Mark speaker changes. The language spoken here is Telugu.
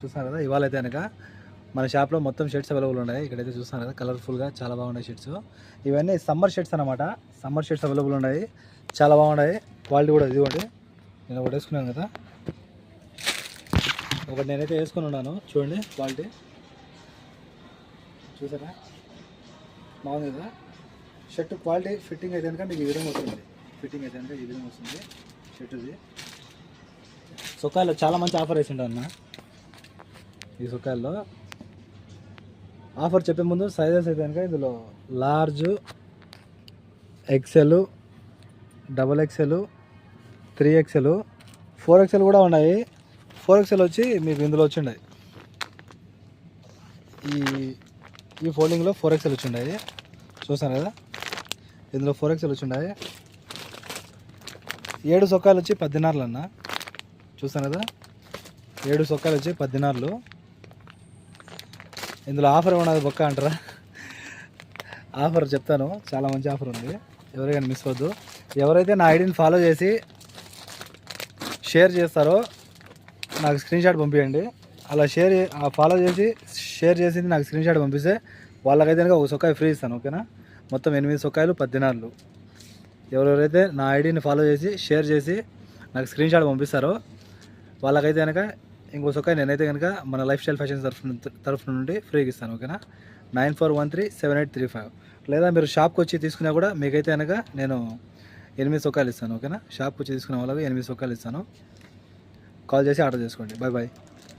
Speaker 1: చూస్తున్నారు కదా, ఇవాళ అయితే కనుక మన షాప్లో మొత్తం షర్ట్స్ అవైలబుల్ ఉన్నాయి. ఇక్కడైతే చూస్తున్నారు కదా, కలర్ఫుల్గా చాలా బాగున్నాయి షర్ట్స్. ఇవన్నీ సమ్మర్ షర్ట్స్ అనమాట. సమ్మర్ షర్ట్స్ అవైలబుల్ ఉన్నాయి, చాలా బాగున్నాయి. క్వాలిటీ కూడా ఇదిగోండి, నేను ఒకటి వేసుకున్నాను కదా, ఒకటి నేనైతే వేసుకుని ఉన్నాను. చూడండి క్వాలిటీ చూసారా, బాగుంది కదా. షర్ట్ క్వాలిటీ ఫిట్టింగ్ అయితే కనుక మీకు ఈ విధంగా వస్తుంది. ఫిట్టింగ్ అయితే కనుక ఈ విధంగా వస్తుంది షర్టుది. సొక్కాయలో చాలా మంచి ఆఫర్ వేసిండు అన్న. ఈ సొక్కాయల్లో ఆఫర్ చెప్పే ముందు సైజెస్ అయితే కనుక ఇందులో large, XL, double XL, 3XL, 4XL కూడా ఉన్నాయి. 4XL వచ్చి మీకు ఇందులో వచ్చిండాయి. ఈ ఫోల్డింగ్లో 4XL వచ్చిండాయి. చూసాను కదా, ఇందులో 4XL వచ్చిండాయి. 7 సొక్కాయలు వచ్చి 10 దినార్లు అన్న. చూసాను కదా, 7 సొక్కాయలు వచ్చి 10 దినార్లు. ఇందులో ఆఫర్ ఏమన్నది బొక్క అంటారా? ఆఫర్ చెప్తాను, చాలా మంచి ఆఫర్ ఉంది, ఎవరికైనా మిస్ అవ్వద్దు. ఎవరైతే నా ఐడిని ఫాలో చేసి షేర్ చేస్తారో నాకు స్క్రీన్ షాట్ పంపించండి. అలా ఫాలో చేసి షేర్ చేసింది నాకు స్క్రీన్ షాట్ పంపిస్తే వాళ్ళకైతే కనుక ఒక సొక్కాయ ఫ్రీ ఇస్తాను, ఓకేనా. మొత్తం 8 సొక్కాయలు 10 దినార్లు. ఎవరెవరైతే నా ఐడిని ఫాలో చేసి షేర్ చేసి నాకు స్క్రీన్ షాట్ పంపిస్తారో వాళ్ళకైతే కనుక ఇంకో సొక్కాయ నేనైతే కనుక మన లైఫ్ స్టైల్ ఫ్యాషన్ తరఫు నుండి ఫ్రీగా ఇస్తాను, ఓకేనా. 94137835. లేదా మీరు షాప్కి వచ్చి తీసుకున్నా కూడా మీకైతే కనుక నేను 8 సొక్కాయలు ఇస్తాను, ఓకేనా. షాప్కి వచ్చి తీసుకునే వాళ్ళకి 8 సొక్కాయలు ఇస్తాను. కాల్ చేసి ఆర్డర్ చేసుకోండి. Bye bye.